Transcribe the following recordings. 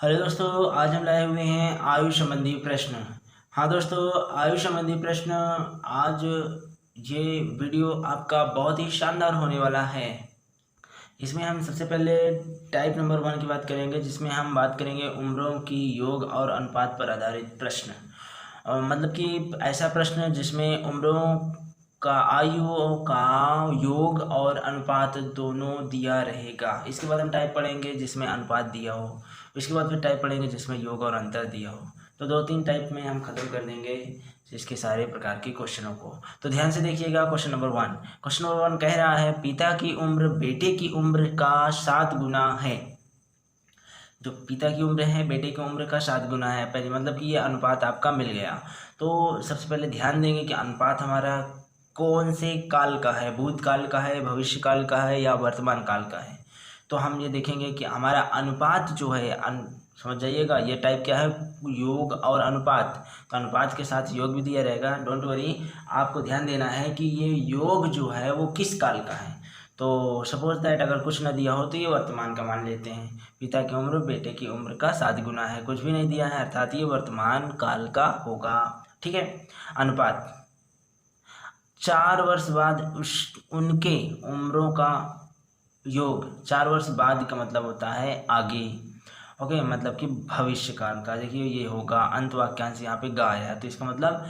Hello दोस्तों, आज हम लाए हुए हैं आयुष संबंधी प्रश्न। हाँ दोस्तों, आयुष संबंधी प्रश्न। आज ये वीडियो आपका बहुत ही शानदार होने वाला है। इसमें हम सबसे पहले टाइप नंबर 1 की बात करेंगे, जिसमें हम बात करेंगे उम्रों की योग और अनुपात पर आधारित प्रश्न। मतलब कि ऐसा प्रश्न जिसमें उम्रों का आयु का योग और अनुपात दोनों दिया रहेगा। इसके बाद हम टाइप पढ़ेंगे जिसमें अनुपात दिया हो। इसके बाद फिर टाइप पढ़ेंगे जिसमें योग और अंतर दिया हो। तो 2-3 टाइप में हम ख़त्म कर देंगे इसके सारे प्रकार के क्वेश्चनों को। तो ध्यान से देखिएगा। क्वेश्चन नंबर 1 कह रहा है पिता की उम्र बेटे की उम्र का 7 गुना है। जो पिता की उम्र है बेटे की उम्र का 7 गुना है। पहले मतलब कि ये अनुपात आपका मिल गया। तो सबसे पहले ध्यान देंगे कि अनुपात हमारा कौन से काल का है, भूतकाल का है, भविष्य काल का है या वर्तमान काल का है। तो हम ये देखेंगे कि हमारा अनुपात जो है समझ जाइएगा, ये टाइप क्या है, योग और अनुपात। तो अनुपात के साथ योग भी दिया रहेगा, डोंट वरी। आपको ध्यान देना है कि ये योग जो है वो किस काल का है। तो सपोज दैट अगर कुछ न दिया हो तो ये वर्तमान का मान लेते हैं। पिता की उम्र बेटे की उम्र का 7 गुना है, कुछ भी नहीं दिया है, अर्थात ये वर्तमान काल का होगा। ठीक है। अनुपात 4 वर्ष बाद उनके उम्रों का योग। 4 वर्ष बाद का मतलब होता है आगे। ओके, मतलब कि भविष्य काल का। देखिए ये होगा अंत वाक्यांश, यहाँ पे गा आया है तो इसका मतलब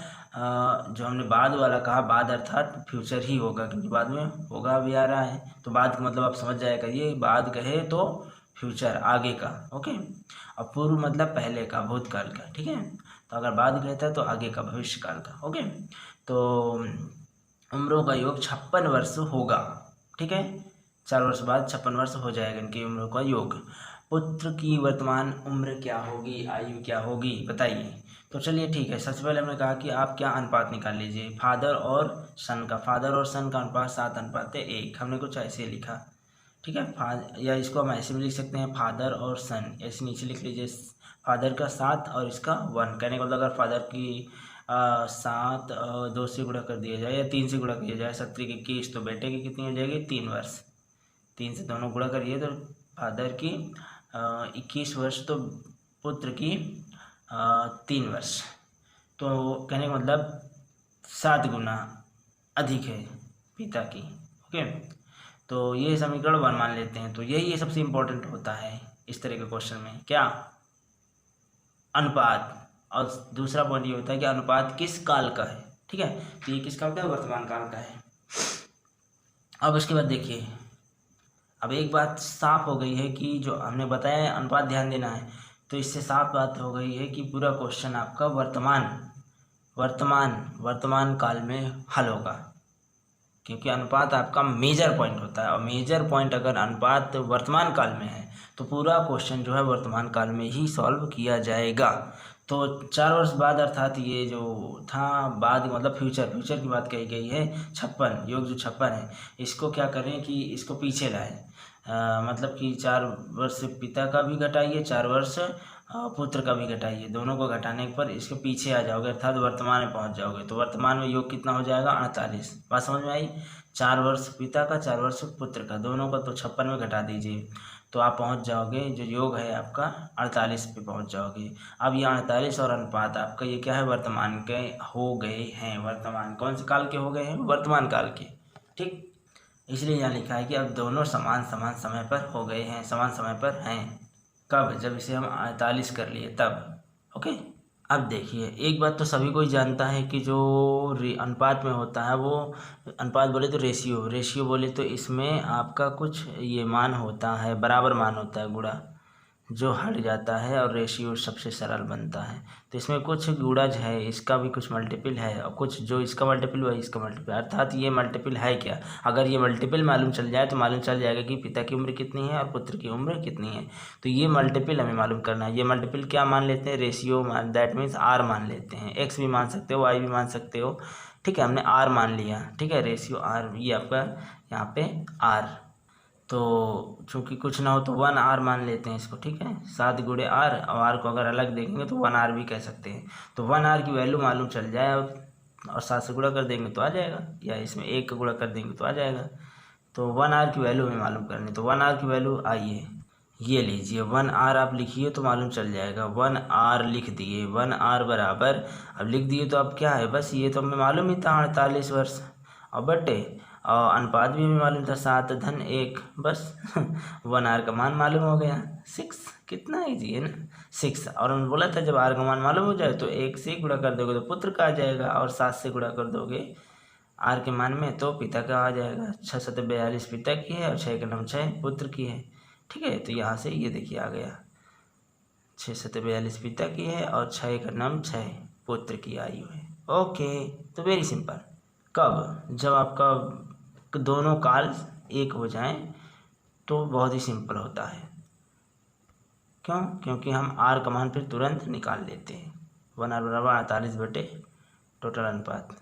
जो हमने बाद वाला कहा, बाद अर्थात फ्यूचर ही होगा, क्योंकि बाद में होगा भी आ रहा है। तो बाद का मतलब आप समझ जाया करिए, बाद कहे तो फ्यूचर आगे का। ओके, और पूर्व मतलब पहले का, भूतकाल का। ठीक है, तो अगर बाद कहता है तो आगे का, भविष्य काल का। ओके, तो उम्रों का योग 56 वर्ष होगा। ठीक है, 4 वर्ष बाद 56 वर्ष हो जाएगा इनकी उम्र का योग। पुत्र की वर्तमान उम्र क्या होगी, आयु क्या होगी, बताइए। तो चलिए ठीक है, सबसे पहले हमने कहा कि आप क्या अनुपात निकाल लीजिए, फादर और सन का। फादर और सन का अनुपात 7:1। हमने कुछ ऐसे लिखा। ठीक है, या इसको हम ऐसे भी लिख सकते हैं, फादर और सन। ऐसे नीचे लिख लीजिए, फादर का 7 और इसका 1। कहने का मतलब अगर फादर की 7 2 से गुणा कर दिया जाए या 3 से गुणा किया जाए, 7 की 21, तो बेटे की कितनी हो जाएगी, 3 वर्ष। 3 से दोनों गुणा करिए तो फादर की 21 वर्ष, तो पुत्र की 3 वर्ष। तो कहने का मतलब 7 गुना अधिक है पिता की। ओके, तो ये समीकरण 1 मान लेते हैं। तो यही सबसे इम्पोर्टेंट होता है इस तरह के क्वेश्चन में, क्या, अनुपात। और दूसरा पॉइंट ये होता है कि अनुपात किस काल का है। ठीक है, तो ये किस काल का है, वर्तमान काल का है। अब उसके बाद देखिए, अब एक बात साफ हो गई है कि जो हमने बताया है अनुपात ध्यान देना है, तो इससे साफ बात हो गई है कि पूरा क्वेश्चन आपका वर्तमान काल में हल होगा, क्योंकि अनुपात आपका मेजर पॉइंट होता है। और मेजर पॉइंट अगर अनुपात वर्तमान काल में है तो पूरा क्वेश्चन जो है वर्तमान काल में ही सॉल्व किया जाएगा। तो 4 वर्ष बाद अर्थात ये जो था बाद मतलब फ्यूचर की बात कही गई है। 56 योग जो 56 है, इसको क्या करें कि इसको पीछे लाएं। मतलब कि 4 वर्ष पिता का भी घटाइए, 4 वर्ष पुत्र का भी घटाइए। दोनों को घटाने पर इसके पीछे आ जाओगे, अर्थात वर्तमान में पहुंच जाओगे। तो वर्तमान में योग कितना हो जाएगा, 48। बात समझ में आई। 4 वर्ष पिता का, 4 वर्ष पुत्र का, दोनों का तो 56 में घटा दीजिए, तो आप पहुंच जाओगे, जो योग है आपका 48 पे पहुंच जाओगे। अब ये 48 और अनुपात आपका ये क्या है, वर्तमान के हो गए हैं। वर्तमान कौन से काल के हो गए हैं, वर्तमान काल के। ठीक, इसलिए यहाँ लिखा है कि अब दोनों समान समान समय पर हो गए हैं, समान समय पर हैं। कब, जब इसे हम 48 कर लिए तब। ओके, अब देखिए एक बात तो सभी कोई जानता है कि जो अनुपात में होता है वो, अनुपात बोले तो रेशियो बोले तो इसमें आपका कुछ ये मान होता है, बराबर मान होता है, गुणा जो हट जाता है और रेशियो सबसे सरल बनता है। तो इसमें कुछ गुणज है, इसका भी कुछ मल्टीपल है, और कुछ जो इसका मल्टीपल वही इसका मल्टीपल, अर्थात ये मल्टीपल है क्या। अगर ये मल्टीपल मालूम चल जाए तो मालूम चल जाएगा कि पिता की उम्र कितनी है और पुत्र की उम्र कितनी है। तो ये मल्टीपल हमें मालूम करना है। ये मल्टीपल क्या मान लेते हैं, रेशियो दैट मीन्स आर मान लेते हैं। एक्स भी मान सकते हो, वाई भी मान सकते हो। ठीक है, हमने आर मान लिया। ठीक है, रेशियो आर, ये आपका यहाँ पे आर। तो चूँकि कुछ ना हो तो 1 आर मान लेते हैं इसको। ठीक है, 7 गुणे आर, और आर को अगर अलग देखेंगे तो 1 आर भी कह सकते हैं। तो 1 आर की वैल्यू मालूम चल जाए और 7 से गुणा कर देंगे तो आ जाएगा, या इसमें 1 का गुणा कर देंगे तो आ जाएगा। तो 1 आर की वैल्यू हमें मालूम करनी, तो 1 आर की वैल्यू आई है, ये लीजिए 1 आर आप लिखिए तो मालूम चल जाएगा। 1 आर लिख दिए, 1 आर बराबर, अब लिख दिए तो अब क्या है, बस ये तो हमें मालूम ही था 48 वर्ष, और बटे और अनुपात भी हमें मालूम था 7/1, बस 1 आर का मान मालूम हो गया 6। कितना ईजी है ना 6। और हमने बोला था जब आर का मान मालूम हो जाए तो 1 से गुणा कर दोगे तो पुत्र का आ जाएगा, और 7 से गुणा कर दोगे आर के मान में तो पिता का आ जाएगा। 6×7=42 पिता की है और 6×9=6 पुत्र की है। ठीक है, तो यहाँ से ये देखिए आ गया 6×7=42 पिता की है और 6×9=6 पुत्र की आयु है। ओके, तो वेरी सिंपल। कब, जब आपका दोनों काल एक हो जाएं तो बहुत ही सिंपल होता है। क्यों? क्योंकि हम आर का मान फिर तुरंत निकाल लेते हैं। 1 आर बराबर 48 बटे टोटल अनुपात।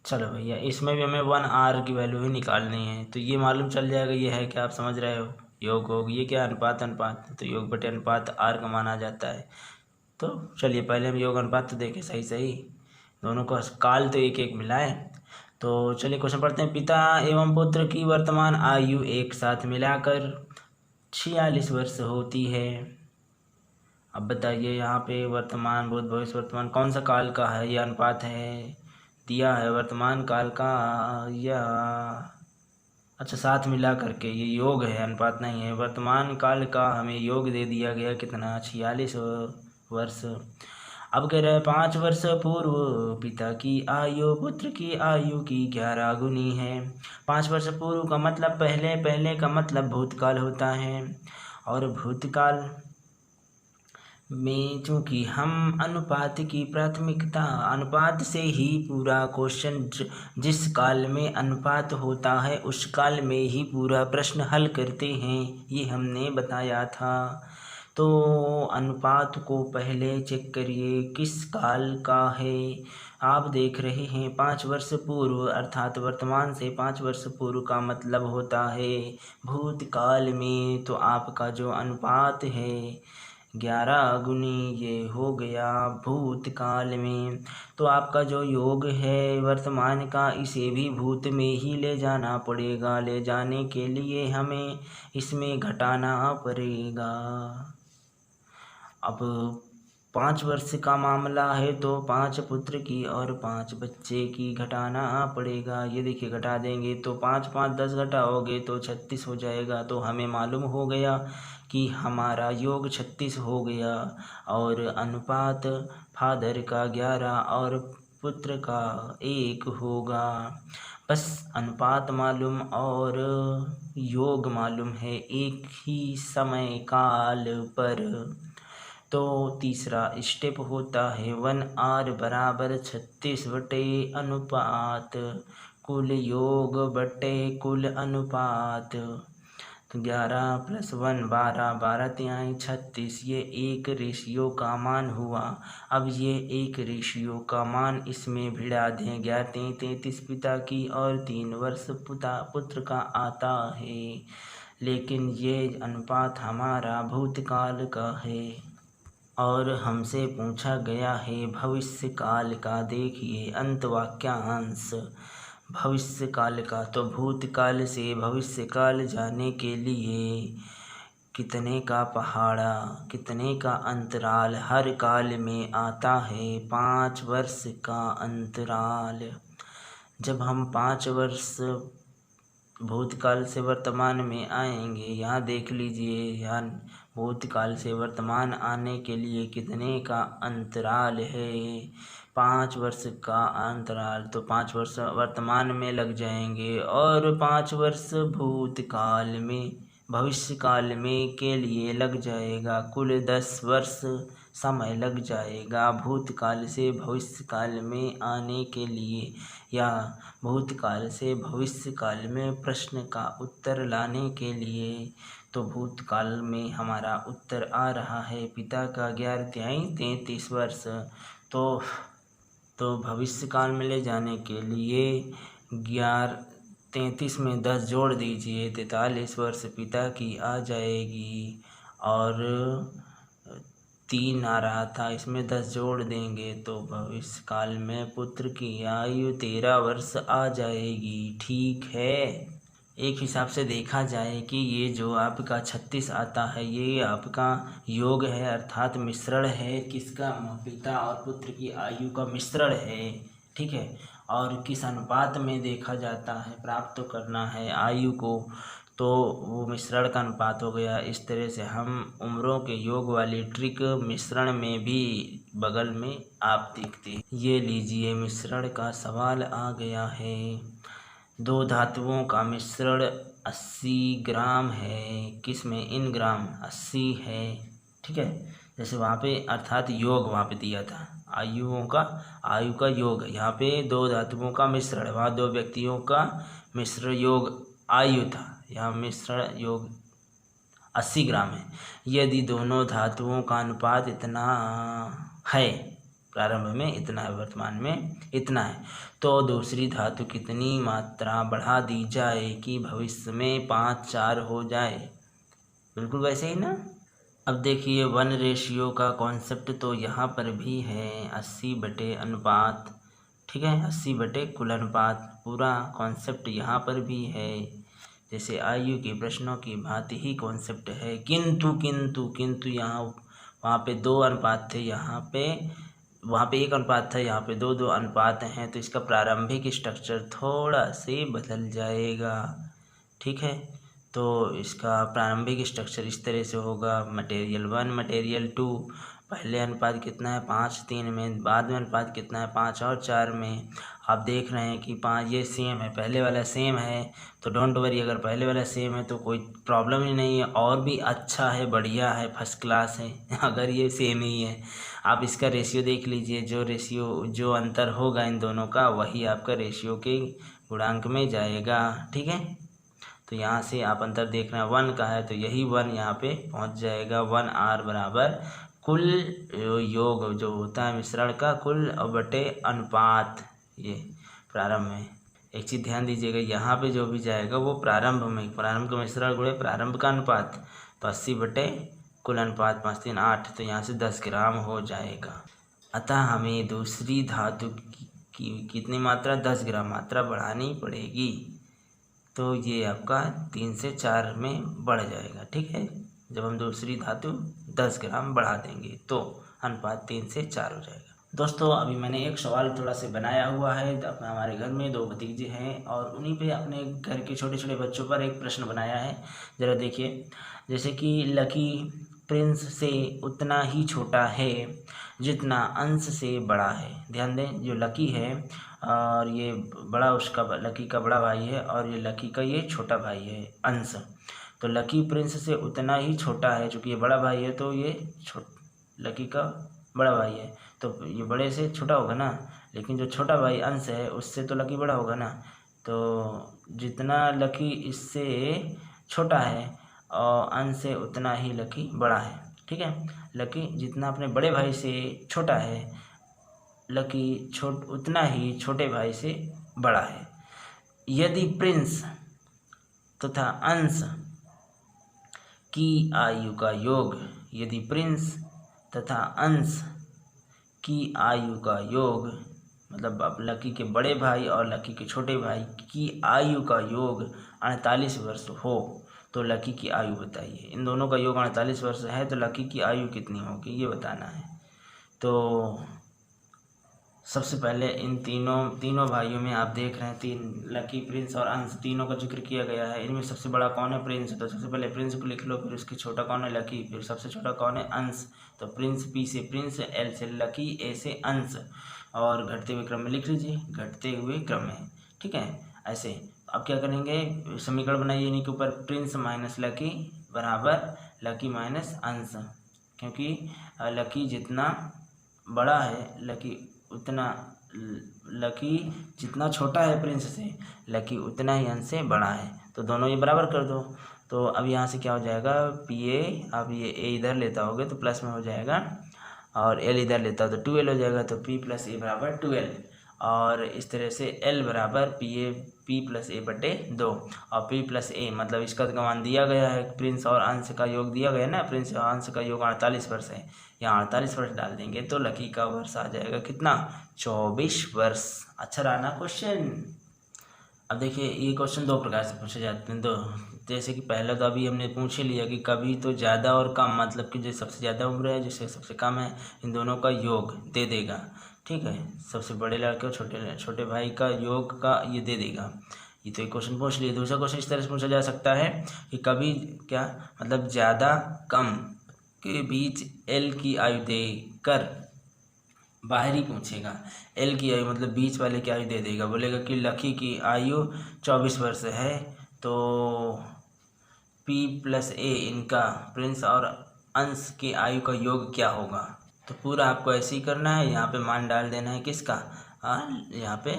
चलो भैया, इसमें भी हमें 1 आर की वैल्यू ही निकालनी है, तो ये मालूम चल जाएगा। ये है क्या, आप समझ रहे हो, योग योग, ये क्या अनुपात अनुपात, तो योग बटे अनुपात आर का मान आ जाता है। तो चलिए पहले हम योग अनुपात तो देखें सही सही, दोनों का काल तो एक एक मिलाएं। तो चलिए क्वेश्चन पढ़ते हैं। पिता एवं पुत्र की वर्तमान आयु एक साथ मिलाकर 46 वर्ष होती है। अब बताइए यहाँ पे वर्तमान भूत भविष्य वर्तमान कौन सा काल का है, यह अनुपात है दिया है वर्तमान काल का, या अच्छा साथ मिला करके ये योग है, अनुपात नहीं है। वर्तमान काल का हमें योग दे दिया गया कितना, 46 वर्ष। अब कह रहे हैं 5 वर्ष पूर्व पिता की आयु पुत्र की आयु की 11 गुनी है। 5 वर्ष पूर्व का मतलब पहले, पहले का मतलब भूतकाल होता है, और भूतकाल में चूँकि हम अनुपात की प्राथमिकता, अनुपात से ही पूरा क्वेश्चन, जिस काल में अनुपात होता है उस काल में ही पूरा प्रश्न हल करते हैं, ये हमने बताया था। तो अनुपात को पहले चेक करिए किस काल का है। आप देख रहे हैं 5 वर्ष पूर्व, अर्थात वर्तमान से 5 वर्ष पूर्व का मतलब होता है भूतकाल में। तो आपका जो अनुपात है 11 गुनी, ये हो गया भूतकाल में। तो आपका जो योग है वर्तमान का, इसे भी भूत में ही ले जाना पड़ेगा। ले जाने के लिए हमें इसमें घटाना पड़ेगा। अब 5 वर्ष का मामला है तो 5 पुत्र की और 5 बच्चे की घटाना पड़ेगा। ये देखिए घटा देंगे तो 5 5 10 घटाओगे तो 36 हो जाएगा। तो हमें मालूम हो गया कि हमारा योग 36 हो गया, और अनुपात फादर का 11 और पुत्र का 1 होगा। बस अनुपात मालूम और योग मालूम है एक ही समय काल पर। तो तीसरा स्टेप होता है 1 आर बराबर 36 बटे अनुपात कुल योग बटे कुल अनुपात। तो 11 + 1 12, 12×3 36, ये एक रेशियो का मान हुआ। अब ये एक रेशियो का मान इसमें भिड़ा दें। 11×3 33 पिता की और 3 वर्ष पुत्र का आता है, लेकिन ये अनुपात हमारा भूतकाल का है और हमसे पूछा गया है भविष्य काल का। देखिए अंत वाक्यांश भविष्य काल का, तो भूतकाल से भविष्य काल जाने के लिए कितने का पहाड़ा, कितने का अंतराल हर काल में आता है, 5 वर्ष का अंतराल। जब हम 5 वर्ष भूतकाल से वर्तमान में आएंगे, यहाँ देख लीजिए, यहाँ भूतकाल से वर्तमान आने के लिए कितने का अंतराल है, 5 वर्ष का अंतराल। तो 5 वर्ष वर्तमान में लग जाएंगे और 5 वर्ष भूतकाल में, भविष्य काल में के लिए लग जाएगा। कुल 10 वर्ष समय लग जाएगा भूतकाल से भविष्य काल में आने के लिए, या भूतकाल से भविष्य काल में प्रश्न का उत्तर लाने के लिए। तो भूतकाल में हमारा उत्तर आ रहा है पिता का 11×3 = 33 वर्ष। तो भविष्य काल में ले जाने के लिए 33 में 10 जोड़ दीजिए, 43 वर्ष पिता की आ जाएगी, और 3 आ रहा था, इसमें 10 जोड़ देंगे तो भविष्य काल में पुत्र की आयु 13 वर्ष आ जाएगी। ठीक है, एक हिसाब से देखा जाए कि ये जो आपका 36 आता है ये आपका योग है, अर्थात मिश्रण है किसका, पिता और पुत्र की आयु का मिश्रण है। ठीक है, और किस अनुपात में देखा जाता है, प्राप्त तो करना है आयु को, तो वो मिश्रण का अनुपात हो गया। इस तरह से हम उम्रों के योग वाली ट्रिक मिश्रण में भी बगल में आप देखते हैं। ये लीजिए मिश्रण का सवाल आ गया है। दो धातुओं का मिश्रण 80 ग्राम है, किस में, इन ग्राम 80 है। ठीक है, जैसे वहाँ पे अर्थात योग वहाँ पे दिया था आयु का योग, यहाँ पे दो धातुओं का मिश्रण, वहाँ दो व्यक्तियों का मिश्र योग आयु था, यहाँ मिश्रण योग 80 ग्राम है। यदि दोनों धातुओं का अनुपात इतना है, प्रारंभ में इतना है, वर्तमान में इतना है, तो दूसरी धातु कितनी मात्रा बढ़ा दी जाए कि भविष्य में 5-4 हो जाए। बिल्कुल वैसे ही ना। अब देखिए 1 रेशियो का कॉन्सेप्ट तो यहाँ पर भी है, 80 बटे अनुपात। ठीक है, 80 बटे कुल अनुपात, पूरा कॉन्सेप्ट यहाँ पर भी है। जैसे आयु के प्रश्नों की भांति ही कॉन्सेप्ट है, किंतु यहाँ वहाँ पे 2 अनुपात थे, वहाँ पे 1 अनुपात था, यहाँ पे 2 अनुपात हैं, तो इसका प्रारंभिक स्ट्रक्चर थोड़ा से बदल जाएगा। ठीक है, तो इसका प्रारंभिक स्ट्रक्चर इस तरह से होगा, मटेरियल 1 मटेरियल 2, पहले अनुपात कितना है 5-3 में, बाद में अनुपात कितना है 5 और 4 में। आप देख रहे हैं कि 5 ये सेम है, पहले वाला सेम है, तो डोंट वरी, अगर पहले वाला सेम है तो कोई प्रॉब्लम ही नहीं है, और भी अच्छा है, बढ़िया है, फर्स्ट क्लास है अगर ये सेम ही है। आप इसका रेशियो देख लीजिए, जो अंतर होगा इन दोनों का वही आपका रेशियो के गुणांक में जाएगा। ठीक है, तो यहाँ से आप अंतर देख रहे हैं 1 का है, तो यही 1 यहाँ पे पहुँच जाएगा। 1R बराबर कुल योग जो होता है मिश्रण का, कुल बटे अनुपात, ये प्रारंभ में। एक चीज़ ध्यान दीजिएगा, यहाँ पे जो भी जाएगा वो प्रारंभ का मिश्रण गुणे प्रारंभ का अनुपात, तो 80 बटे कुल अनुपात 5 3 8, तो यहाँ से 10 ग्राम हो जाएगा। अतः हमें दूसरी धातु की कितनी मात्रा, 10 ग्राम मात्रा बढ़ानी पड़ेगी, तो ये आपका 3 से 4 में बढ़ जाएगा। ठीक है, जब हम दूसरी धातु 10 ग्राम बढ़ा देंगे तो अनुपात 3 से 4 हो जाएगा। दोस्तों अभी मैंने एक सवाल थोड़ा से बनाया हुआ है, हमारे घर में 2 भतीजे हैं और उन्हीं पे अपने घर के छोटे छोटे बच्चों पर एक प्रश्न बनाया है। ज़रा देखिए, जैसे कि लकी प्रिंस से उतना ही छोटा है जितना अंश से बड़ा है। ध्यान दें, जो लकी है और ये बड़ा उसका लकी का बड़ा भाई है और ये लकी का ये छोटा भाई है अंश, तो लकी प्रिंस से उतना ही छोटा है, चूँकि ये बड़ा भाई है तो ये लकी का बड़ा भाई है, तो ये बड़े से छोटा होगा ना, लेकिन जो छोटा भाई अंश है उससे तो लकी बड़ा होगा ना, तो जितना लकी इससे छोटा है और अंश से उतना ही लकी बड़ा है। ठीक है, लकी जितना अपने बड़े भाई से छोटा है, लकी उतना ही छोटे भाई से बड़ा है। यदि प्रिंस तथा अंश की आयु का योग, यदि प्रिंस तथा अंश की आयु का योग, मतलब अब लकी के बड़े भाई और लकी के छोटे भाई की आयु का योग 48 वर्ष हो, तो लकी की आयु बताइए। इन दोनों का योग 48 वर्ष है, तो लकी की आयु कितनी होगी ये बताना है। तो सबसे पहले इन तीनों भाइयों में आप देख रहे हैं, 3 लकी, प्रिंस और अंश, तीनों का जिक्र किया गया है। इनमें सबसे बड़ा कौन है, प्रिंस, तो सबसे पहले प्रिंस को लिख लो, फिर उसके छोटा कौन है, लकी, फिर सबसे छोटा कौन है, अंश, तो प्रिंस, पी से प्रिंस, एल से लकी, ए से अंश, और घटते हुए क्रम में लिख लीजिए, घटते हुए क्रम में। ठीक है, ऐसे अब क्या करेंगे, समीकरण बनाइए इन्हीं के ऊपर, प्रिंस माइनस लकी बराबर लकी माइनस अंश, क्योंकि लकी जितना बड़ा है लकी जितना छोटा है प्रिंस से, लकी उतना ही अंश से बड़ा है, तो दोनों ये बराबर कर दो। तो अब यहाँ से क्या हो जाएगा, पी ए, अब ये ए इधर लेता होगे तो प्लस में हो जाएगा, और एल इधर लेता हो तो 2l हो जाएगा, तो p प्लस ए बराबर 2l, और इस तरह से l बराबर p प्लस ए बटे 2, और p प्लस ए मतलब इसका तो मान दिया गया है, प्रिंस और अंश का योग दिया गया ना, प्रिंस और अंश का योग 48 वर्ष है, यहाँ 48 वर्ष डाल देंगे तो लकी का वर्ष आ जाएगा कितना, 24 वर्ष। अच्छा रहा ना क्वेश्चन। अब देखिए ये क्वेश्चन दो प्रकार से पूछे जाते हैं। दो, जैसे कि पहला तो अभी हमने पूछ ही लिया कि कभी तो ज़्यादा और कम, मतलब कि जो सबसे ज़्यादा उम्र है जिससे सबसे कम है, इन दोनों का योग दे देगा। ठीक है, सबसे बड़े लड़के और छोटे छोटे भाई का योग का ये दे देगा। ये तो एक क्वेश्चन पूछ लिया। दूसरा क्वेश्चन इस तरह से पूछा जा सकता है कि कभी क्या, मतलब ज़्यादा कम के बीच एल की आयु देकर, बाहरी पूछेगा। एल की आयु मतलब बीच वाले की आयु दे देगा। बोलेगा कि लकी की आयु 24 वर्ष है, तो P+A इनका, प्रिंस और अंश की आयु का योग क्या होगा। तो पूरा आपको ऐसे ही करना है। यहाँ पे मान डाल देना है किसका, यहाँ पे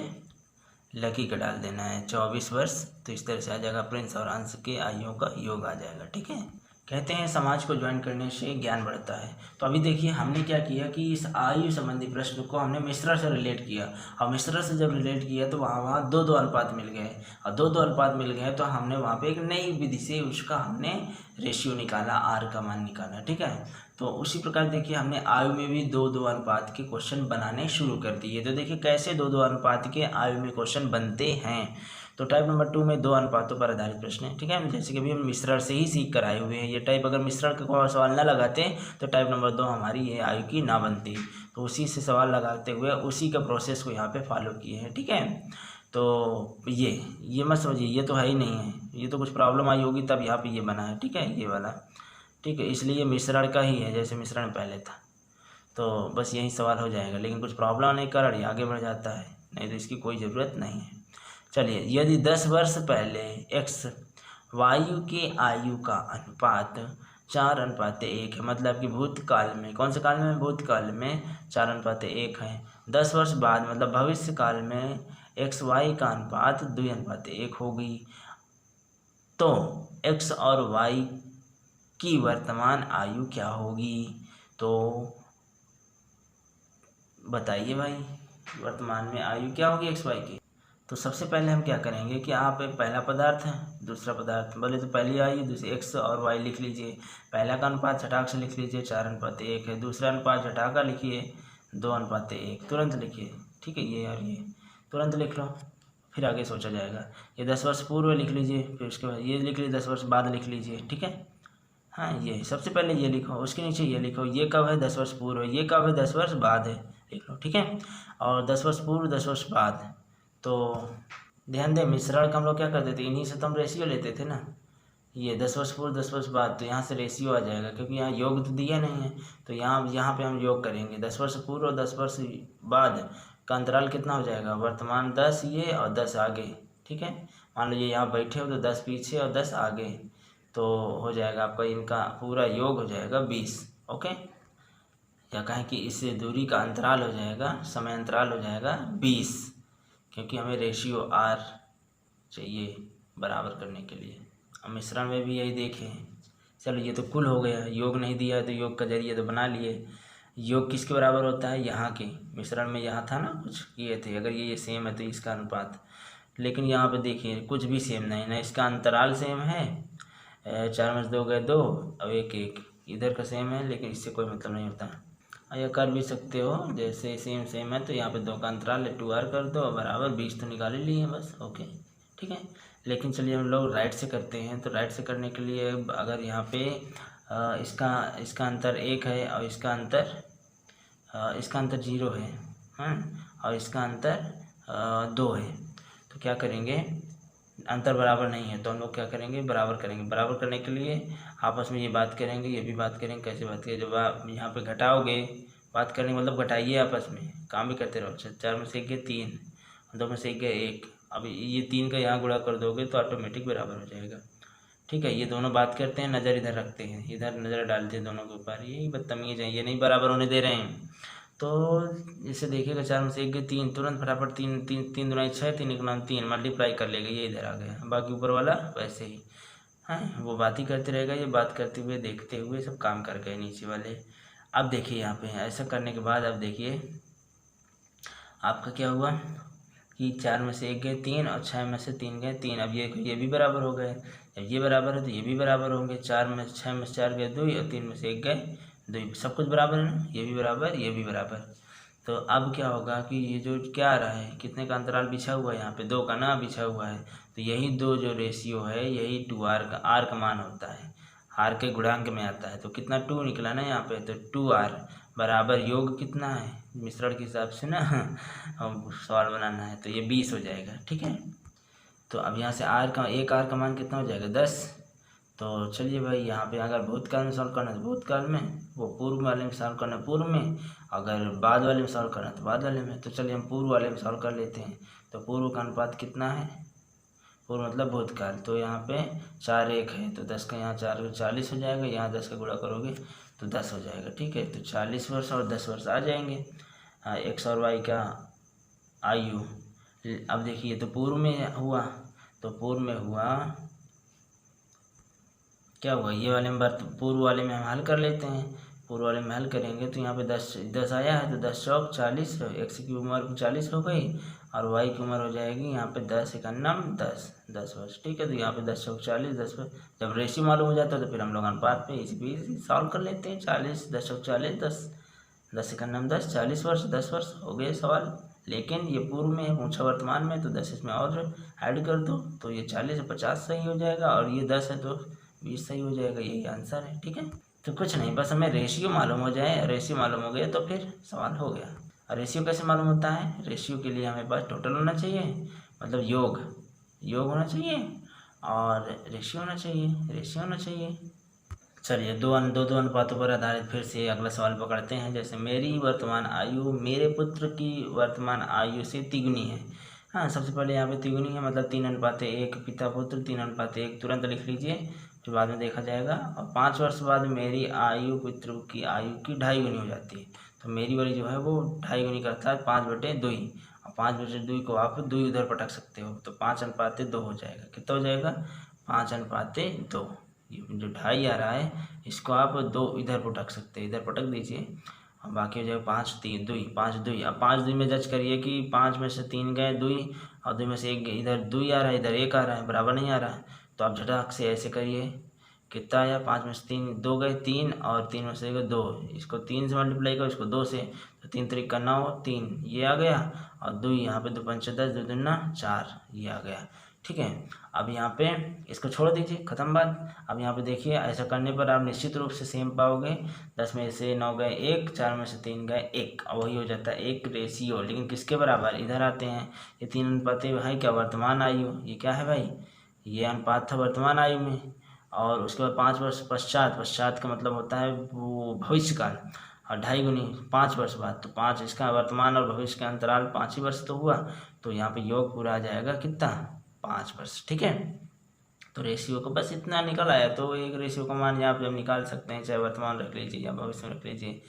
लकी का डाल देना है 24 वर्ष। तो इस तरह से आ जाएगा, प्रिंस और अंश के आयुओं का योग आ जाएगा। ठीक है, कहते हैं समाज को ज्वाइन करने से ज्ञान बढ़ता है। तो अभी देखिए हमने क्या किया कि इस आयु संबंधी प्रश्न को हमने मिश्रण से रिलेट किया, और मिश्रण से जब रिलेट किया तो वहाँ दो दो अनुपात मिल गए, और दो दो अनुपात मिल गए तो हमने वहाँ पे एक नई विधि से उसका हमने रेशियो निकाला, आर का मान निकाला। ठीक है, तो उसी प्रकार देखिए हमने आयु में भी दो दो अनुपात के क्वेश्चन बनाने शुरू कर दिए। तो देखिए कैसे दो दो अनुपात के आयु में क्वेश्चन बनते हैं। तो टाइप नंबर 2 में दो अनुपातों पर आधारित प्रश्न है। ठीक है, जैसे कि अभी हम मिश्रण से ही सीख कर आए हुए हैं। ये टाइप अगर मिश्रण का सवाल ना लगाते तो टाइप नंबर 2 हमारी ये आयु की ना बनती। तो उसी से सवाल लगाते हुए उसी का प्रोसेस को यहाँ पे फॉलो किए हैं। ठीक है, तो ये मत समझिए ये तो है ही नहीं है, ये तो कुछ प्रॉब्लम आई होगी तब यहाँ पे ये बना है। ठीक है, ये वाला। ठीक है, इसलिए ये मिश्रण का ही है, जैसे मिश्रण पहले था। तो बस यही सवाल हो जाएगा, लेकिन कुछ प्रॉब्लम आने के कारण ये आगे बढ़ जाता है, नहीं तो इसकी कोई ज़रूरत नहीं है। चलिए, यदि 10 वर्ष पहले एक्स वायु के आयु का अनुपात 4:1 है, मतलब कि भूतकाल में, कौन से काल में, भूतकाल में 4:1 है। 10 वर्ष बाद मतलब भविष्य काल में एक्स वाई का अनुपात 2:1 होगी, तो एक्स और वाई की वर्तमान आयु क्या होगी। तो बताइए भाई, वर्तमान में आयु क्या होगी एक्स वाई की। तो सबसे पहले हम क्या करेंगे कि आप एक पहला पदार्थ है, दूसरा पदार्थ, बोले तो पहली आयु दूसरी एक्स और वाई लिख लीजिए। पहला का अनुपात झटाक से लिख लीजिए 4:1 है, दूसरा अनुपात झटाका लिखिए 2:1, तुरंत लिखिए। ठीक है, ये और ये तुरंत लिख लो, फिर आगे सोचा जाएगा। ये 10 वर्ष पूर्व लिख लीजिए, फिर उसके बाद ये लिख लीजिए 10 वर्ष बाद लिख लीजिए। ठीक है, हाँ, ये सबसे पहले ये लिखो, उसके नीचे ये लिखो, ये कब है 10 वर्ष पूर्व, ये कब है 10 वर्ष बाद है, लिख लो। ठीक है, और 10 वर्ष पूर्व 10 वर्ष बाद, तो ध्यान दें मिश्रण का हम लोग क्या करते थे, इन्हीं से तो हम रेशियो लेते थे ना। ये 10 वर्ष पूर्व 10 वर्ष बाद, तो यहाँ से रेशियो आ जाएगा, क्योंकि यहाँ योग तो दिया नहीं है। तो यहाँ पे हम योग करेंगे 10 वर्ष पूर्व और 10 वर्ष बाद का अंतराल कितना हो जाएगा, वर्तमान 10 ये और 10 आगे। ठीक है, मान लीजिए यहाँ बैठे हो तो 10 पीछे और 10 आगे, तो हो जाएगा आपका इनका पूरा योग हो जाएगा 20। ओके, या कहें कि इससे दूरी का अंतराल हो जाएगा, समय अंतराल हो जाएगा 20, क्योंकि हमें रेशियो आर चाहिए बराबर करने के लिए। अब मिश्रण में भी यही देखें। चलो ये तो कुल हो गया, योग नहीं दिया है तो योग का जरिए तो बना लिए। योग किसके बराबर होता है, यहाँ के। मिश्रण में यहाँ था ना कुछ किए थे, अगर ये सेम है तो इसका अनुपात, लेकिन यहाँ पे देखिए कुछ भी सेम नहीं, ना इसका अंतराल सेम है, 4 में 2 गए 2, अब 1 1 इधर का सेम है, लेकिन इससे कोई मतलब नहीं होता। या कर भी सकते हो, जैसे सेम सेम है तो यहाँ पे 2 का अंतराल है 2r कर दो, बराबर 20 तो निकाल ही लिए बस। ओके, ठीक है, लेकिन चलिए हम लोग राइट से करते हैं। तो राइट से करने के लिए अगर यहाँ पे इसका अंतर 1 है और इसका अंतर 0 है, और इसका अंतर 2 है, तो क्या करेंगे, अंतर बराबर नहीं है तो हम लोग क्या करेंगे, बराबर करेंगे। बराबर करने के लिए आपस में ये बात करेंगे, ये भी बात करेंगे। कैसे बात करेंगे, जब आप यहाँ पे घटाओगे, बात करने मतलब घटाइए, आपस में काम भी करते रहो। 4 में से 1 गए 3, 2 में से 1 गए 1, अब ये 3 का यहाँ गुणा कर दोगे तो ऑटोमेटिक बराबर हो जाएगा। ठीक है, ये दोनों बात करते हैं, नज़र इधर रखते हैं, इधर नज़र डालते हैं दोनों के ऊपर, यही बदतमीज है, ये नहीं बराबर होने दे रहे हैं। तो इसे देखिएगा 4 में से 1 गए 3, तुरंत फटाफट 3 3 3 दूना 6, 3 1 3 मल्टीप्लाई कर लेगा, ये इधर आ गया। बाकी ऊपर वाला वैसे ही है, वो बात ही करते रहेगा, ये बात करते हुए देखते हुए सब काम कर गए नीचे वाले। अब देखिए यहाँ पे ऐसा करने के बाद अब देखिए आपका क्या हुआ कि 4 में से 1 गए 3 और 6 में से 3 गए 3। अब ये भी बराबर हो गए, जब ये बराबर है तो ये भी बराबर होंगे। 6 में से 4 गए 2 और 3 में से 1 गए 2, सब कुछ बराबर है ना, ये भी बराबर ये भी बराबर। तो अब क्या होगा कि ये जो क्या आ रहा है, कितने का अंतराल बिछा हुआ है, यहाँ पे 2 का ना बिछा हुआ है, तो यही 2 जो रेशियो है यही 2r का r का मान होता है, r के गुणांक में आता है। तो कितना 2 निकला ना यहाँ पे, तो 2r बराबर योग कितना है मिश्रण के हिसाब से ना हम सवाल बनाना है, तो ये 20 हो जाएगा। ठीक है, तो अब यहाँ से r का एक r का मान कितना हो जाएगा 10। तो चलिए भाई, यहाँ पे अगर भूतकाल में सॉल्व करना है तो भूतकाल में, वो पूर्व वाले में सॉल्व करना है पूर्व में, अगर बाद वाले में सॉल्व करना है तो बाद वाले में। तो चलिए हम पूर्व वाले में सॉल्व कर लेते हैं। तो पूर्व का अनुपात कितना है, पूर्व मतलब भूतकाल, तो यहाँ पे 4 1 है, तो 10 का यहाँ 4 40 हो जाएगा, यहाँ 10 का गुणा करोगे तो 10 हो जाएगा। ठीक है, तो 40 वर्ष और 10 वर्ष आ जाएंगे। x और y का आयु, अब देखिए तो पूर्व में हुआ, तो पूर्व में हुआ क्या हुआ, ये वाले में पूर्व वाले में हम हल कर लेते हैं। पूर्व वाले में हल करेंगे तो यहाँ पे 10 आया है, तो 10 चौक 40, x की उम्र 40 हो गई और y की उम्र हो जाएगी यहाँ पे 10 एकान्नम 10 वर्ष। ठीक है, तो यहाँ पे 10 चौक 40, 10 वर्ष। जब रेशियो मालूम हो जाता है तो फिर हम लोग अनुपात पे इसी सॉल्व कर लेते हैं। 40 10 चौक 40, 10 एकान्नम 10, 40 वर्ष, 10 वर्ष हो गए सवाल। लेकिन ये पूर्व में पूछा वर्तमान में, तो 10 इसमें और ऐड कर दो, तो ये 40 से 50 सही हो जाएगा, और ये 10 है तो 20 सही हो जाएगा। यही आंसर है। ठीक है, तो कुछ नहीं, बस हमें रेशियो मालूम हो जाए, रेशियो मालूम हो गया तो फिर सवाल हो गया। और रेशियो कैसे मालूम होता है, रेशियो के लिए हमें पास टोटल होना चाहिए, मतलब योग होना चाहिए, और रेशियो होना चाहिए। चलिए दो अनुपातों पर आधारित फिर से अगला सवाल पकड़ते हैं। जैसे मेरी वर्तमान आयु मेरे पुत्र की वर्तमान आयु से तिगुनी है। हाँ, सबसे पहले यहाँ पे तिगुनी है, मतलब 3:1 पिता पुत्र, 3:1 तुरंत लिख लीजिए, फिर बाद में देखा जाएगा। और 5 वर्ष बाद मेरी आयु पुत्र की आयु की 2.5 गुनी हो जाती है। तो मेरी वाली जो है वो 2.5 गुनी करता है 5/2, और 5/2 को आप 2 उधर पटक सकते हो, तो 5:2 हो जाएगा। कितना हो जाएगा, 5:2। ये जो 2.5 आ रहा है इसको आप 2 इधर पटक सकते हैं, इधर पटक दीजिए, और बाकी हो जाएगा 5 3 2, 5 2। अब 5 2 में जज करिए कि 5 में से 3 गए 2 और 2 में से 1 गए, इधर 2 आ रहा है, इधर 1 आ रहा है, बराबर नहीं आ रहा है। तो आप झटाक से ऐसे करिए, कितना आया, 5 में से 3 2 गए 3, और 3 में से 2, इसको 3 से मल्टीप्लाई करो, इसको 2 से, तो 3 3 का 9, 3 ये आ गया, और 2 यहाँ पे 2 5 10, 2 दूना 4 ये आ गया। ठीक है, अब यहाँ पे इसको छोड़ दीजिए, खत्म बात। अब यहाँ पे देखिए, ऐसा करने पर आप निश्चित रूप से सेम पाओगे। 10 में से 9 गए 1, 4 में से 3 गए 1, और वही हो जाता है 1 रेशियो। लेकिन किसके बराबर, इधर आते हैं, ये 3 अनुपात है क्या, वर्तमान आयु। ये क्या है भाई, ये अनुपात था वर्तमान आयु में। और उसके बाद 5 वर्ष पश्चात का मतलब होता है वो भविष्यकाल, और 2.5 गुनी 5 वर्ष बाद, तो 5 इसका वर्तमान और भविष्य का अंतराल 5 ही वर्ष तो हुआ, तो यहाँ पे योग पूरा आ जाएगा कितना, 5 वर्ष। ठीक है, तो रेशियो को बस इतना निकल आया, तो एक रेशियो का मान यहाँ पे हम निकाल सकते हैं, चाहे वर्तमान रख लीजिए या भविष्य में रख लीजिए।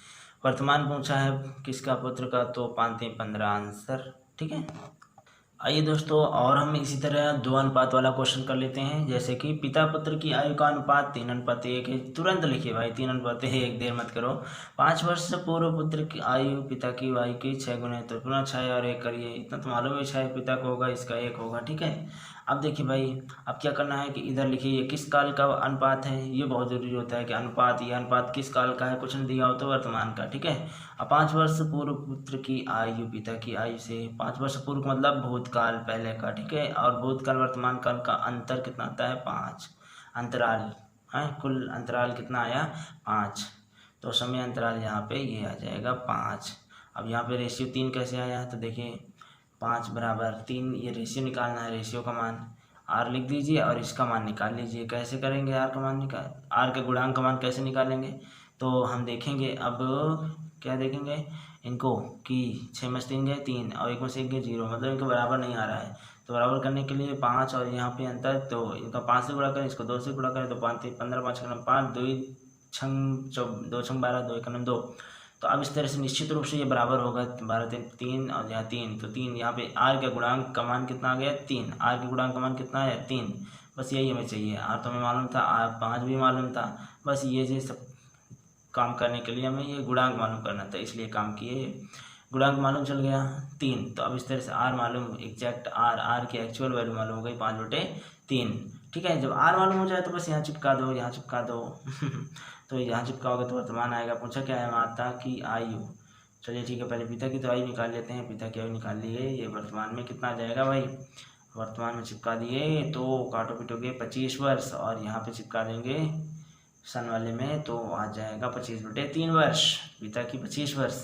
वर्तमान पूछा है किसका, पुत्र का, तो 5 3 15 आंसर। ठीक है, आइए दोस्तों, और हम इसी तरह 2 अनुपात वाला क्वेश्चन कर लेते हैं। जैसे कि पिता पुत्र की आयु का अनुपात 3:1 है। तुरंत लिखिए भाई, 3:1, देर मत करो। 5 वर्ष से पूर्व पुत्र की आयु पिता की आयु की 6 गुना है, तो पुनः 6 और 1 करिए, इतना तो मालूम है 6 पिता को होगा, इसका 1 होगा। ठीक है, अब देखिए भाई, अब क्या करना है कि इधर लिखिए ये किस काल का अनुपात है, ये बहुत ज़रूरी होता है कि अनुपात, ये अनुपात किस काल का है, कुछ नहीं दिया हो तो वर्तमान का। ठीक है, अब 5 वर्ष पूर्व पुत्र की आयु पिता की आयु से, 5 वर्ष पूर्व मतलब भूतकाल पहले का। ठीक है, और भूतकाल वर्तमान काल का अंतर कितना आता है, 5 अंतराल है, कुल अंतराल कितना आया 5, तो समय अंतराल यहाँ पे ये आ जाएगा 5। अब यहाँ पे रेशियो 3 कैसे आया है, तो देखिए 5 बराबर 3, ये रेशियो निकालना है, रेशियो का मान r लिख दीजिए और इसका मान निकाल लीजिए। कैसे करेंगे, r का मान r के गुणांक का मान कैसे निकालेंगे, तो हम देखेंगे। अब क्या देखेंगे इनको कि 6 में से 3 गए 3, और 1 में से 1 गए 0, मतलब इनका बराबर नहीं आ रहा है। तो बराबर करने के लिए 5 और यहाँ पे अंतर, तो इनका 5 से गुणा करें, इसको 2 से गुणा करें, तो 5 3 15, 5 5 2 2 12, 2 1 2। तो अब इस तरह से निश्चित रूप से ये बराबर होगा, 12 3 3 और यहाँ 3, तो 3 यहाँ पे r के गुणांक का मान कितना आ गया 3, r के गुणांक का मान कितना है 3। बस यही हमें चाहिए, r तो हमें मालूम था, r 5 भी मालूम था, बस ये सब काम करने के लिए हमें ये गुणांक मालूम करना था, इसलिए काम किए। गुणांक मालूम चल गया 3, तो अब इस तरह से r मालूम, एग्जैक्ट r की एक्चुअल वैल्यू मालूम हो गई 5/3। ठीक है, जब r मालूम हो जाए तो बस यहाँ चिपका दो, यहाँ चिपका दो तो यहाँ चिपकाओगे तो वर्तमान आएगा। पूछा क्या है, माता की आयु, चलिए ठीक है, पहले पिता की तो आयु निकाल लेते हैं। पिता की आयु निकाल ली है, ये वर्तमान में कितना आ जाएगा भाई, वर्तमान में चिपका दिए तो काटो पीटोगे 25 वर्ष, और यहाँ पे चिपका देंगे सन वाले में तो आ जाएगा 25/3 वर्ष। पिता की 25 वर्ष,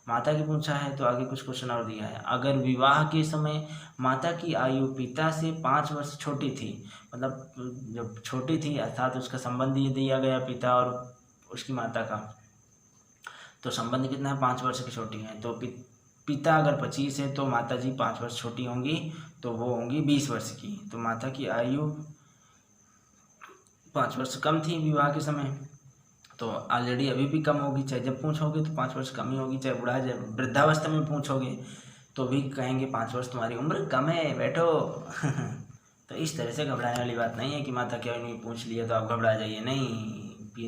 माता की पूछा है तो आगे कुछ क्वेश्चन और दिया है। अगर विवाह के समय माता की आयु पिता से 5 वर्ष छोटी थी, मतलब जब छोटी थी अर्थात उसका संबंध ये दिया गया पिता और उसकी माता का, तो संबंध कितना है, 5 वर्ष की छोटी है। तो पिता अगर 25 है तो माता जी 5 वर्ष छोटी होंगी, तो वो होंगी 20 वर्ष की। तो माता की आयु 5 वर्ष कम थी विवाह के समय, तो ऑलरेडी अभी भी कम होगी। चाहे जब पूछोगे तो 5 वर्ष कम ही होगी, चाहे बुढ़ा जब वृद्धावस्था में पूछोगे तो भी कहेंगे 5 वर्ष तुम्हारी उम्र कम है, बैठो। तो इस तरह से घबराने वाली बात नहीं है कि माता की आयु नहीं पूछ लिया तो आप घबरा जाइए, नहीं।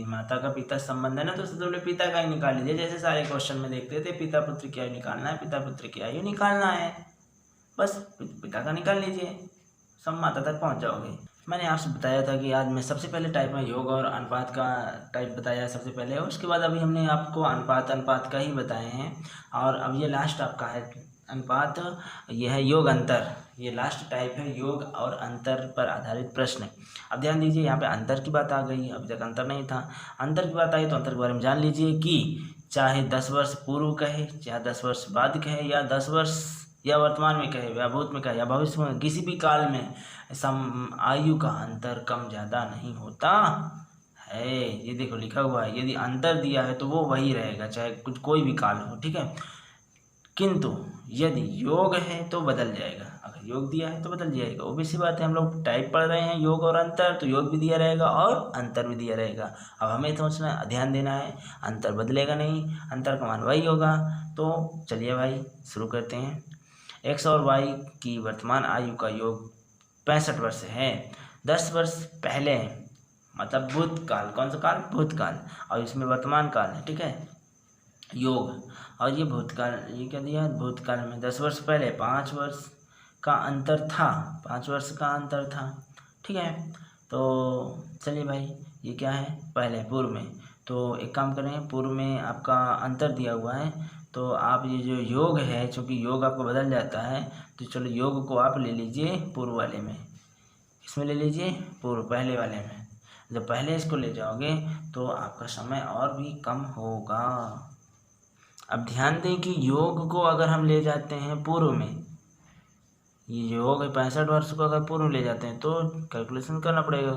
माता का पिता संबंध है ना, तो सबसे पहले पिता का ही निकाल लीजिए। जैसे सारे क्वेश्चन में देखते थे, पिता पुत्र की आयु निकालना है, पिता पुत्र की आयु निकालना है, बस पिता का निकाल लीजिए, सब माता तक पहुंच जाओगे। मैंने आपसे बताया था कि आज मैं सबसे पहले टाइप में योग और अनुपात का टाइप बताया सबसे पहले, उसके बाद अभी हमने आपको अनुपात का ही बताए हैं। और अब ये लास्ट आपका है अनुपात, ये है योग अंतर, ये लास्ट टाइप है योग और अंतर पर आधारित प्रश्न। अब ध्यान दीजिए, यहाँ पे अंतर की बात आ गई, अभी तक अंतर नहीं था। अंतर की बात आई तो अंतर के बारे में जान लीजिए कि चाहे 10 वर्ष पूर्व कहे, चाहे 10 वर्ष बाद कहे, या 10 वर्ष या वर्तमान में कहे, या भूत में कहे, या भविष्य में, किसी भी काल में आयु का अंतर कम ज़्यादा नहीं होता है। ये देखो लिखा हुआ है, यदि अंतर दिया है तो वो वही रहेगा, चाहे कुछ कोई भी काल हो, ठीक है। किंतु यदि योग है तो बदल जाएगा, अगर योग दिया है तो बदल जाएगा। वो भी सी बात है, हम लोग टाइप पढ़ रहे हैं योग और अंतर, तो योग भी दिया रहेगा और अंतर भी दिया रहेगा। अब हमें सोचना, ध्यान देना है, अंतर बदलेगा नहीं, अंतर का मान वही होगा। तो चलिए भाई शुरू करते हैं। एक्स और वाई की वर्तमान आयु का योग 65 वर्ष है। 10 वर्ष पहले, मतलब भूतकाल, कौन सा काल, भूतकाल, और इसमें वर्तमान काल है, ठीक है, योग। और ये भूतकाल, ये क्या दिया, भूतकाल में 10 वर्ष पहले 5 वर्ष का अंतर था, 5 वर्ष का अंतर था, ठीक है। तो चलिए भाई, ये क्या है, पहले पूर्व में, तो एक काम करें, पूर्व में आपका अंतर दिया हुआ है, तो आप ये जो योग है, चूँकि योग आपको बदल जाता है, तो चलो योग को आप ले लीजिए पूर्व वाले में, इसमें ले लीजिए पूर्व पहले वाले में। जब पहले इसको ले जाओगे तो आपका समय और भी कम होगा। अब ध्यान दें कि योग को अगर हम ले जाते हैं पूर्व में, ये योग है 65 वर्ष को अगर पूर्व ले जाते हैं तो कैलकुलेशन करना पड़ेगा,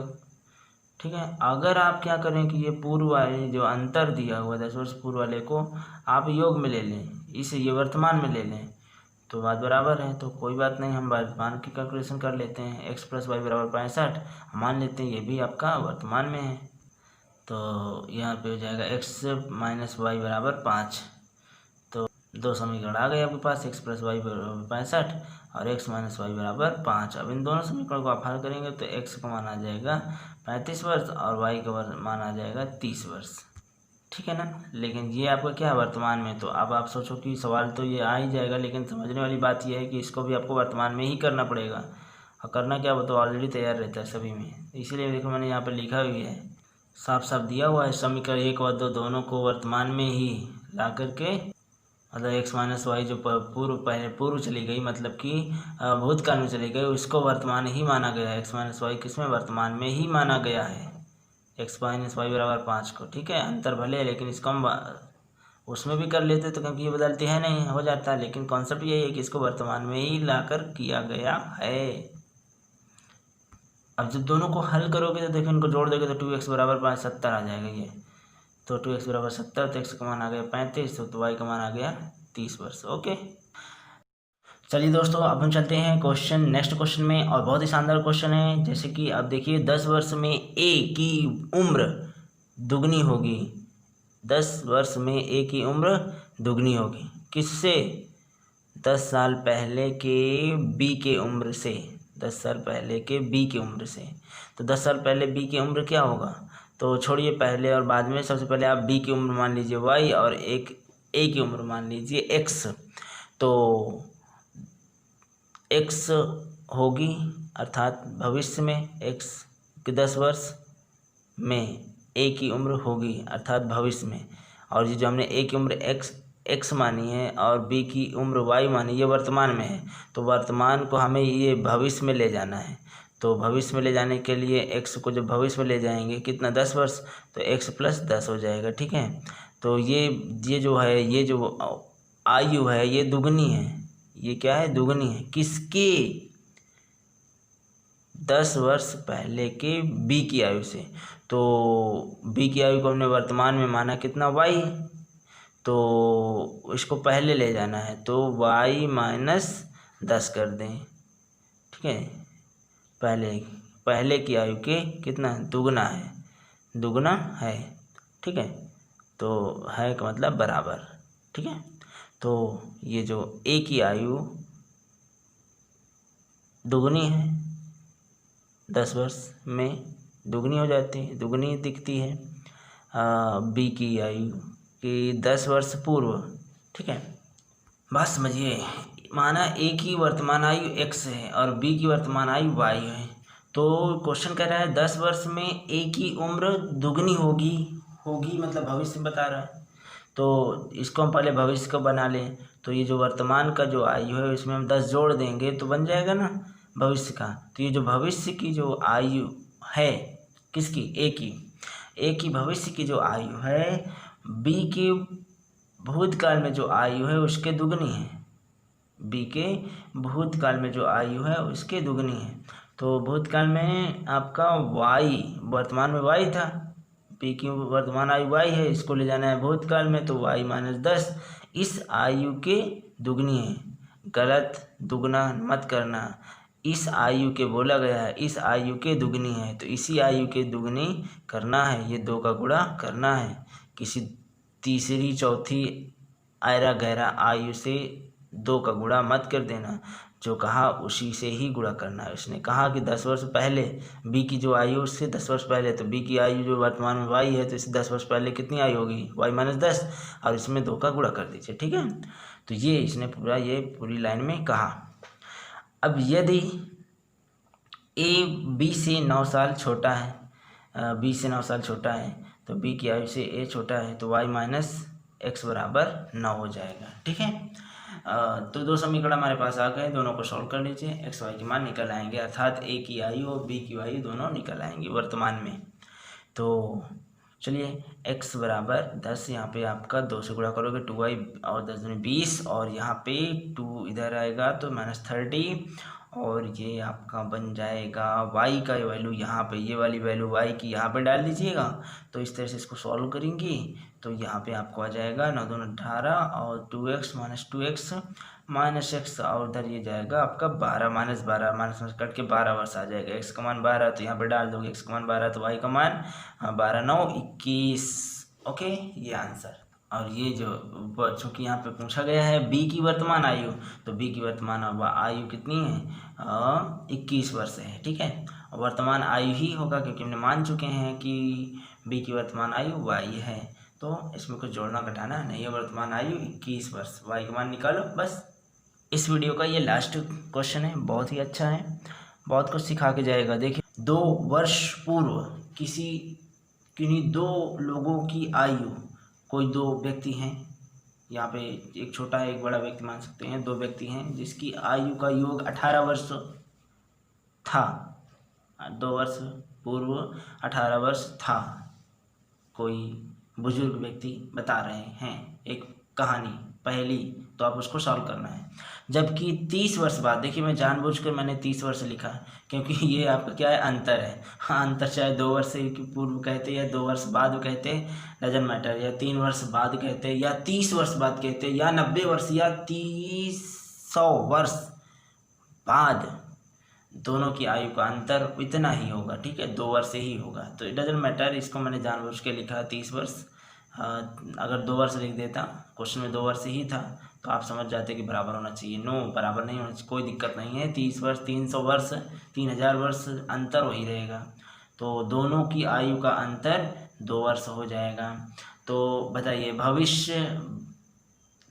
ठीक है। अगर आप क्या करें कि ये पूर्व वाले जो अंतर दिया हुआ 10 वर्ष पूर्व वाले को आप योग में ले लें, इसे ये वर्तमान में ले लें, तो बात बराबर है। तो कोई बात नहीं, हम वर्तमान की कैलकुलेशन कर लेते हैं। x + y = 65 मान लेते हैं, ये भी आपका वर्तमान में है, तो यहाँ पे हो जाएगा x - y = 5। तो दो समीकरण आ गए आपके पास, x + y = 65 और x - y = 5। अब इन दोनों समीकरण को आप हल करेंगे तो x का मान आ जाएगा 35 वर्ष और y का मान आ जाएगा 30 वर्ष, ठीक है ना। लेकिन ये आपका क्या है, वर्तमान में। तो अब आप सोचो कि सवाल तो ये आ ही जाएगा, लेकिन समझने वाली बात ये है कि इसको भी आपको वर्तमान में ही करना पड़ेगा। और करना क्या, वो तो ऑलरेडी तैयार रहता है सभी में, इसीलिए देखो मैंने यहाँ पर लिखा हुई है, साफ साफ दिया हुआ है, समीकरण 1 और 2 दोनों को वर्तमान में ही ला करके, मतलब x - y जो पूर्व चली गई, मतलब कि भूतकाल में चली गई, उसको वर्तमान ही माना गया है। x - y किसमें, वर्तमान में ही माना गया है, x - y = 5 को, ठीक है। अंतर भले है लेकिन इसको हम उसमें भी कर लेते तो क्योंकि ये बदलती है नहीं, हो जाता है, लेकिन कॉन्सेप्ट यही है कि इसको वर्तमान में ही लाकर किया गया है। अब जब दोनों को हल करोगे तो देखो इनको जोड़ दोगे तो 2x = 5 70 आ जाएगा ये, तो 2x = 70, तो x का मान आ गया 35, तो y का मान आ गया 30 वर्ष, ओके। चलिए दोस्तों, अब हम चलते हैं नेक्स्ट क्वेश्चन में, और बहुत ही शानदार क्वेश्चन है। जैसे कि अब देखिए 10 वर्ष में a की उम्र दुगनी होगी, 10 वर्ष में a की उम्र दुगनी होगी, किससे, 10 साल पहले के b के उम्र से, 10 साल पहले के b की उम्र से। तो 10 साल पहले b की उम्र क्या होगा, तो छोड़िए पहले और बाद में, सबसे पहले आप b की उम्र मान लीजिए y और एक a की उम्र मान लीजिए x। तो x होगी अर्थात भविष्य में, x के 10 वर्ष में a की उम्र होगी अर्थात भविष्य में, और ये जो हमने a की उम्र x मानी है और b की उम्र y मानी, ये वर्तमान में है। तो वर्तमान को हमें ये भविष्य में ले जाना है। तो भविष्य में ले जाने के लिए x को जब भविष्य में ले जाएंगे कितना 10 वर्ष, तो x + 10 हो जाएगा। ठीक है। तो ये जो है, ये जो आयु है ये दुगनी है। ये क्या है? दुगनी है। किसके? 10 वर्ष पहले के b की आयु से। तो b की आयु को हमने वर्तमान में माना कितना? y। तो इसको पहले ले जाना है तो y - 10 कर दें। ठीक है। पहले की आयु के कितना? दुगना है। दुगना है। ठीक है। तो है का मतलब बराबर। ठीक है। तो ये जो a की आयु दुगनी है, 10 वर्ष में दुगनी हो जाती है, दुगनी दिखती है b की आयु की 10 वर्ष पूर्व। ठीक है। बात समझिए। माना a की वर्तमान आयु x है और b की वर्तमान आयु y है। तो क्वेश्चन कह रहा है 10 वर्ष में a की उम्र दुगनी होगी मतलब भविष्य बता रहा है। तो इसको हम पहले भविष्य का बना लें। तो ये जो वर्तमान का जो आयु है इसमें हम 10 जोड़ देंगे तो बन जाएगा ना भविष्य का। तो ये जो भविष्य की जो आयु है किसकी? a की भविष्य की जो आयु है b के भूतकाल में जो आयु है उसके दुगनी है। b के भूतकाल में जो आयु है उसके दुगनी है। तो भूतकाल में आपका y, वर्तमान में y था, b की वर्तमान आयु y है, इसको ले जाना है भूतकाल में तो y - 10 इस आयु के दुगनी है। गलत, दुगना मत करना। इस आयु के बोला गया है, इस आयु के दुगनी है तो इसी आयु के दुगनी करना है। ये 2 का गुणा करना है। किसी तीसरी चौथी ऐरा गहरा आयु से 2 का गुणा मत कर देना। जो कहा उसी से ही गुणा करना है। उसने कहा कि 10 वर्ष पहले b की जो आयु उससे 10 वर्ष पहले, तो b की आयु जो वर्तमान में y है तो इससे 10 वर्ष पहले कितनी आयु होगी? y - 10 और इसमें 2 का गुणा कर दीजिए। ठीक है। तो ये इसने पूरी लाइन में कहा। अब यदि a b से 9 साल छोटा है, b से 9 साल छोटा है तो b की आयु से a छोटा है तो y - x = 9 हो जाएगा। ठीक है। तो 2 समीकरण हमारे पास आ गए, दोनों को सॉल्व कर लीजिए। x y की मान निकल आएंगे, अर्थात a की आयु और b की आयु दोनों निकल आएंगी वर्तमान में। तो चलिए x = 10, यहाँ पे आपका 2 से गुणा करोगे 2y और 10 दूनी 20 और यहाँ पे 2 इधर आएगा तो -30 और ये आपका बन जाएगा y का वैल्यू यहाँ पे, ये वाली वैल्यू y की यहाँ पे डाल दीजिएगा। तो इस तरह से इसको सॉल्व करेंगे तो यहाँ पे आपको आ जाएगा 9 दूनी 18 और 2x - 2x - x और उधर ये जाएगा आपका 12 - 12 माइनस कट के 12 वर्ष आ जाएगा। x का मान 12 तो यहाँ पे डाल दोगे x का मान 12 तो y का मान 12 9 21। ओके, ये आंसर। और ये जो चूँकि यहाँ पे पूछा गया है b की वर्तमान आयु, तो b की वर्तमान आयु कितनी है? 21 वर्ष है। ठीक है। वर्तमान आयु ही होगा क्योंकि हमने मान चुके हैं कि b की वर्तमान आयु y है। तो इसमें कुछ जोड़ना घटाना नहीं है। वर्तमान आयु 21 वर्ष, y का मान निकालो बस। इस वीडियो का ये लास्ट क्वेश्चन है, बहुत ही अच्छा है, बहुत कुछ सिखा के जाएगा। देखिए 2 वर्ष पूर्व किन्हीं 2 लोगों की आयु, कोई 2 व्यक्ति हैं, यहाँ पे एक छोटा है एक बड़ा व्यक्ति मान सकते हैं, 2 व्यक्ति हैं जिसकी आयु का योग 18 वर्ष था। 2 वर्ष पूर्व 18 वर्ष था। कोई बुजुर्ग व्यक्ति बता रहे हैं एक कहानी पहेली, तो आप उसको सॉल्व करना है। जबकि 30 वर्ष बाद, देखिए मैं जानबूझकर मैंने 30 वर्ष लिखा क्योंकि ये आपका क्या है? अंतर है। हाँ, अंतर चाहे 2 वर्ष की पूर्व कहते या 2 वर्ष बाद कहते, डजंट मैटर, या 3 वर्ष बाद कहते या 30 वर्ष बाद कहते या 90 वर्ष या 300 वर्ष बाद, दोनों की आयु का अंतर इतना ही होगा। ठीक है, 2 वर्ष ही होगा। तो इट डजंट मैटर, इसको मैंने जानबूझ के लिखा 30 वर्ष। अगर 2 वर्ष लिख देता, क्वेश्चन में 2 वर्ष ही था, तो आप समझ जाते कि बराबर होना चाहिए। नो, बराबर नहीं होना चाहिए, कोई दिक्कत नहीं है। 30 वर्ष, 300 वर्ष, 3000 वर्ष, अंतर वही रहेगा। तो दोनों की आयु का अंतर 2 वर्ष हो जाएगा। तो बताइए भविष्य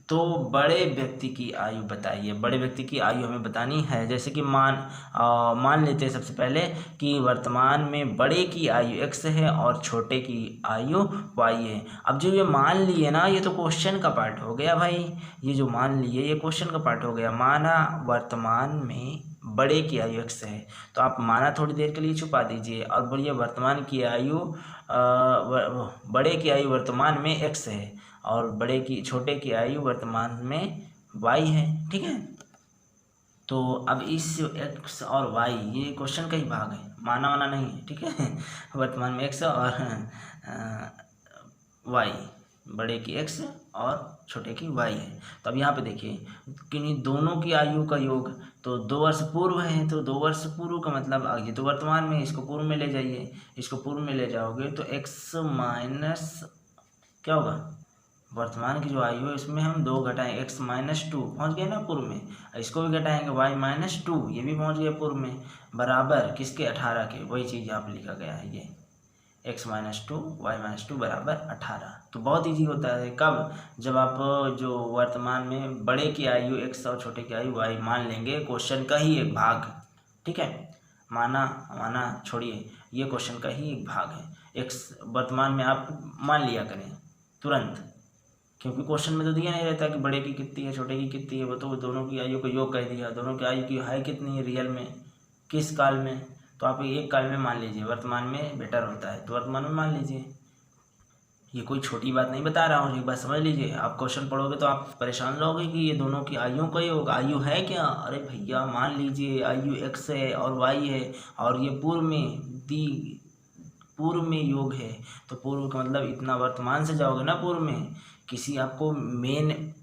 तो बड़े व्यक्ति की आयु बताइए। बड़े व्यक्ति की आयु हमें बतानी है। जैसे कि मान लेते हैं सबसे पहले कि वर्तमान में बड़े की आयु x है और छोटे की आयु y है। अब जो ये मान लिए ना, ये तो क्वेश्चन का पार्ट हो गया भाई। ये जो मान लिए ये क्वेश्चन का पार्ट हो गया। माना वर्तमान में बड़े की आयु x है, तो आप माना थोड़ी देर के लिए छुपा दीजिए और बोलिए वर्तमान की आयु बड़े की आयु वर्तमान में x है और छोटे की आयु वर्तमान में y है। ठीक है, तो अब इस x और y ये क्वेश्चन का ही भाग है, माना वाना नहीं है। ठीक है वर्तमान में x और y, बड़े की x और छोटे की y है। तो अब यहाँ पे देखिए कि दोनों की आयु का योग, तो 2 वर्ष पूर्व है, तो 2 वर्ष पूर्व का मतलब ये तो वर्तमान में, इसको पूर्व में ले जाइए। इसको पूर्व में ले जाओगे तो x माइनस क्या होगा, वर्तमान की जो आयु है इसमें हम 2 घटाएं x माइनस 2, पहुँच गए ना पूर्व में। इसको भी घटाएंगे y माइनस 2, ये भी पहुँच गया पूर्व में, बराबर किसके 18 के। वही चीज़ यहाँ पर लिखा गया है, ये x माइनस 2 y माइनस 2 बराबर 18। तो बहुत ईजी होता है। कब, जब आप जो वर्तमान में बड़े की आयु x और छोटे की आयु y मान लेंगे, क्वेश्चन का ही एक भाग। ठीक है, माना छोड़िए, ये क्वेश्चन का ही एक भाग है। x वर्तमान में आप मान लिया करें तुरंत, क्योंकि क्वेश्चन में तो दिया नहीं रहता कि बड़े की कितनी है छोटे की कितनी है, वो तो दोनों की आयु को योग कह दिया। दोनों की आयु की है कितनी है रियल में, किस काल में, तो आप एक काल में मान लीजिए, वर्तमान में बेटर होता है तो वर्तमान में मान लीजिए। ये कोई छोटी बात नहीं बता रहा हूँ, एक बात समझ लीजिए। आप क्वेश्चन पढ़ोगे तो आप परेशान रहोगे कि ये दोनों की आयुओं का योग, आयु है क्या, अरे भैया मान लीजिए आयु x है और y है और ये पूर्व में योग है, तो पूर्व का मतलब इतना वर्तमान से जाओगे ना पूर्व में, किसी आपको मेन,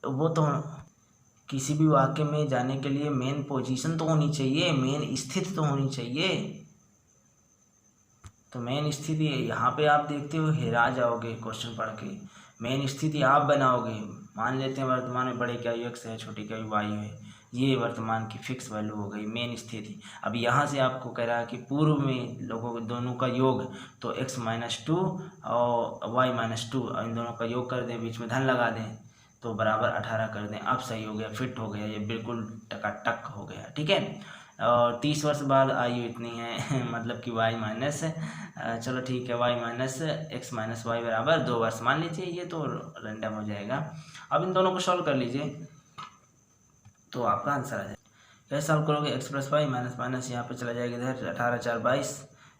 वो तो किसी भी वाक्य में जाने के लिए मेन पोजीशन तो होनी चाहिए, मेन स्थिति तो होनी चाहिए। तो मेन स्थिति यहाँ पे आप देखते हो हेरा जाओगे क्वेश्चन पढ़ के। मेन स्थिति आप बनाओगे। मान लेते हैं वर्तमान में बड़े की आयु x है, छोटे की आयु y है, ये वर्तमान की फिक्स वैल्यू हो गई मेन स्थिति। अब यहाँ से आपको कह रहा है कि पूर्व में लोगों को दोनों का योग, तो x माइनस 2 और y माइनस 2, इन दोनों का योग कर दें, बीच में धन लगा दें तो बराबर 18 कर दें। अब सही हो गया, फिट हो गया, ये बिल्कुल टकाटक हो गया। ठीक है, और 30 वर्ष बाद आयु इतनी है मतलब कि y माइनस, चलो ठीक है, y माइनस x माइनस वाई बराबर 2 वर्ष मान लीजिए। ये तो रैंडम हो जाएगा। अब इन दोनों को सॉल्व कर लीजिए तो आपका आंसर आ जाएगा। कैसे सॉल्व करोगे, x प्लस वाई माइनस माइनस यहाँ पे चला जाएगा इधर, 18 4 22,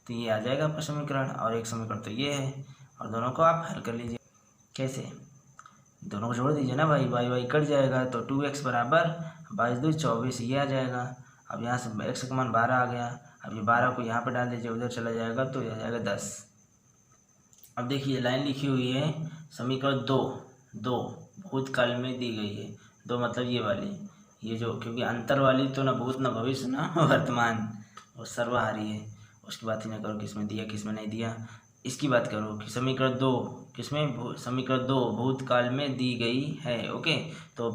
तो ये आ जाएगा आपका समीकरण। और एक समीकरण तो ये है, और दोनों को आप हल कर लीजिए। कैसे, दोनों को जोड़ दीजिए ना भाई, y कट जाएगा तो 2x बराबर 22 2 24, ये आ जाएगा। अब यहाँ से x का मान 12 आ गया। अब ये 12 को यहाँ पे डाल दीजिए, उधर चला जाएगा तो ये आ जाएगा 10। अब देखिए लाइन लिखी हुई है समीकरण 2 भूतकाल में दी गई है। 2 मतलब ये वाली, ये जो, क्योंकि अंतर वाली तो ना भूत ना भविष्य ना वर्तमान, वो सर्वहारी है, उसकी बात ही ना करो किसमें दिया किसमें नहीं दिया। इसकी बात करो कि समीकरण 2 किसमें, समीकरण 2 भूतकाल में दी गई है। ओके, तो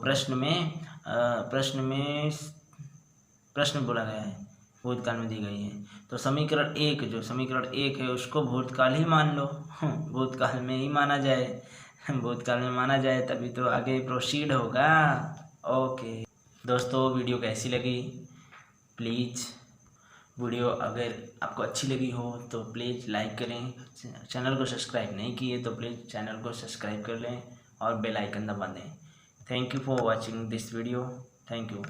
प्रश्न बोला गया है भूतकाल में दी गई है। तो समीकरण 1 है उसको भूतकाल ही मान लो, भूतकाल में ही माना जाए, भूतकाल में माना जाए तभी तो आगे प्रोसीड होगा। ओके दोस्तों, वीडियो कैसी लगी, प्लीज़ वीडियो अगर आपको अच्छी लगी हो तो प्लीज़ लाइक करें। चैनल को सब्सक्राइब नहीं किए तो प्लीज़ चैनल को सब्सक्राइब कर लें और बेल आइकन दबा दें। Thank you for watching this video. Thank you.